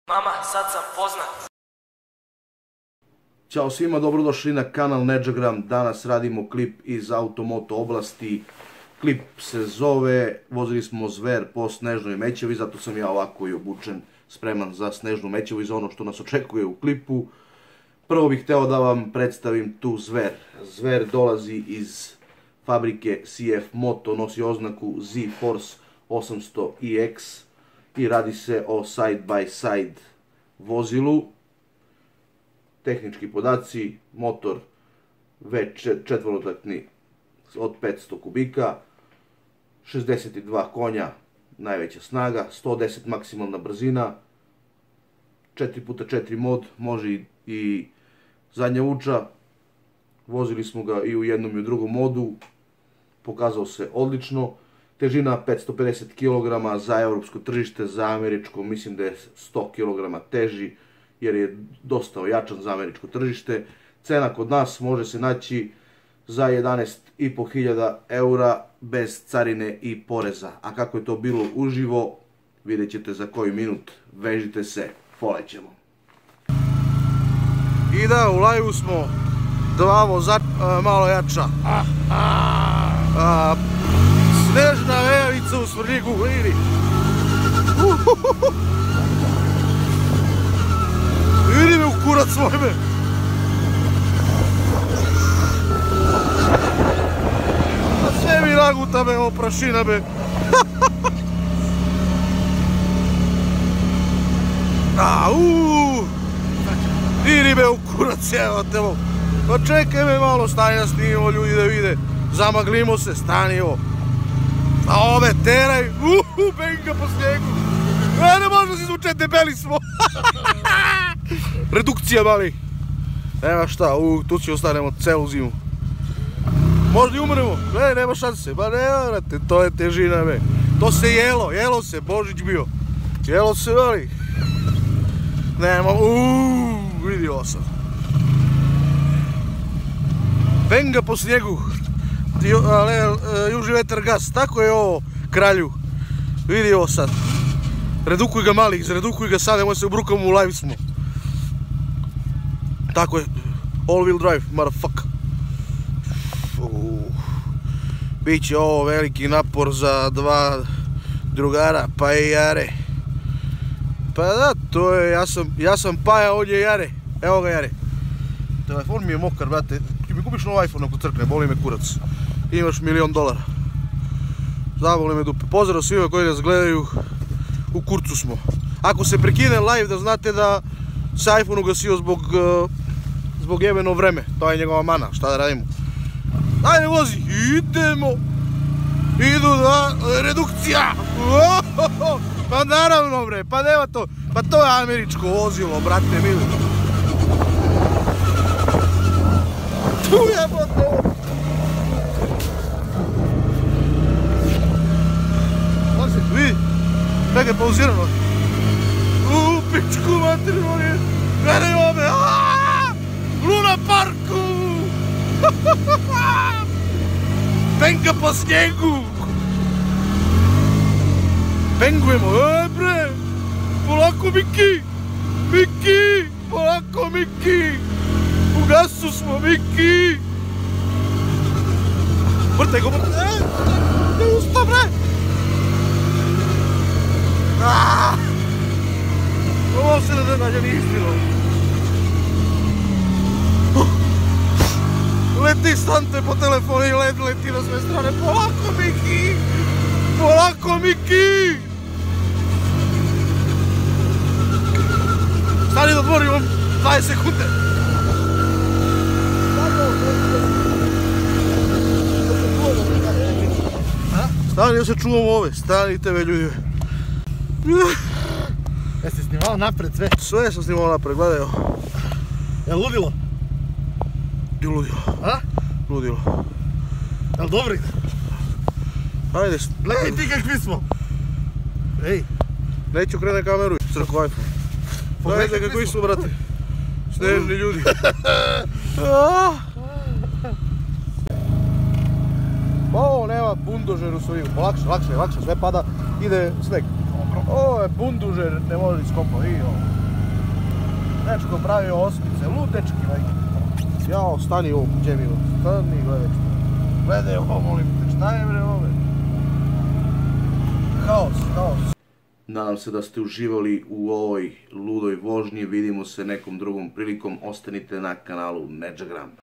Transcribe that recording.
Mama, sad sam poznat. Ćao svima, dobrodošli na kanal Nedžagram. Danas radimo klip iz automoto oblasti. Klip se zove Vozili smo zver po Snežnoj Mećevi, zato sam ja ovako i obučen, spreman za Snežnu Mećevu i za ono što nas očekuje u klipu. Prvo bih hteo da vam predstavim tu zver. Zver dolazi iz fabrike CF Moto, nosi oznaku Z-Force 800EX i radi se o side-by-side vozilu. Tehnički podaci: motor V4-taktni od 500 kubika, 62 konja najveća snaga, 110 maksimalna brzina, 4x4 mod, može i zadnja vuča. Vozili smo ga i u jednom i u drugom modu, pokazao se odlično. Težina 550 kg za evropsko tržište, za američko mislim da je 100 kg teži, jer je dosta ojačan za američko tržište. Cena kod nas može se naći za 11.500 eura bez carine i poreza. A kako je to bilo uživo, vidjet ćete za koji minut. Vežite se, polećemo. I da, u live-u smo, dva vozača malo jača. Snežna vejavica u Svrljigu, vidi. Vidi me u kurac svoj me. Sve mi naguta me, ovo prašina me. Vidi me u kurac, evo te ovo. Pa čekaj me malo, stani da snimimo, ljudi da vide. Zamaglimo se, stani ovo. A ove teraj, benga po snijegu. Ne možemo se izvučeti, debeli smo. Redukcija mali. Nema šta, tu će ostanemo celu zimu. Možda i umremo, gledaj, nema šanse. Ma ne vrate, to je težina me. To se jelo se, Božić bio. Jelo se mali. Nema, vidi ovo sad. Benga po snijegu. Južni vetar gas, tako je ovo kralju. Vidi ovo sad. Redukuj ga mali, izredukuj ga sad, nemoj se ubrukamo, u live smo. Tako je, all wheel drive, motherfucker. Biće ovo veliki napor za dva drugara, pa i Jare. Pa da, to je, ja sam Paja, on je Jare. Evo ga Jare. Telefon mi je mokar, brate. Ti mi kupiš novo iPhone ako crkne, boli me kurac. Imaš $1.000.000. Zaboli me dupe. Pozdrav svima koji nas gledaju. U kurcu smo. Ako se prekine live, da znate da se iPhone ugasio zbog jebeno vreme. To je njegova mana, šta da radimo. Ajde vozi, idemo. Idu da, redukcija. Pa naravno bre, pa nema to. Pa to je američko vozilo, brate mili. Tu jebote. Vozi, vidi. Čekaj je pauzirano. Pičku materinu je. Gledajmo me. Luna Parku. Benga po snijegu. Bengujemo. Bre. Polako Miki. Miki. Polako Miki. U gasu smo Miki. Vrtaj go, vrtaj. Ne usta bre. Ovo se ne događa ni istino. Leti stante po telefonu i leti na sve strane. Polako Miki! Polako Miki! Stani da otvorim 20 sekunde. Stani da se čuvamo ove. Stanite me ljudi. Jesi snimao napred sve? Sve sam snimao napred, gledaj ovo. Jel ludilo? I ludilo. A? Ludilo. Jel dobri? Ajde. Gledaj ti kakvi smo. Ej. Neću krene kameru, crkva iPhone. Gledajte kakvi su, brate. Snežni ljudi. Ovo nema pada bundožer u svoju. Lakše, sve pada, ide sneg. Ovo je bundožer, ne može iskopati, vidi ovo. Dečko pravio osmice, lud dečki, majke. Jao, stani ovo, džemi ovo, stani, gledaj ovo, molim te, šta je bre ove? Haos. Nadam se da ste uživali u ovoj ludoj vožnji, vidimo se nekom drugom prilikom, ostanite na kanalu Nedžagram.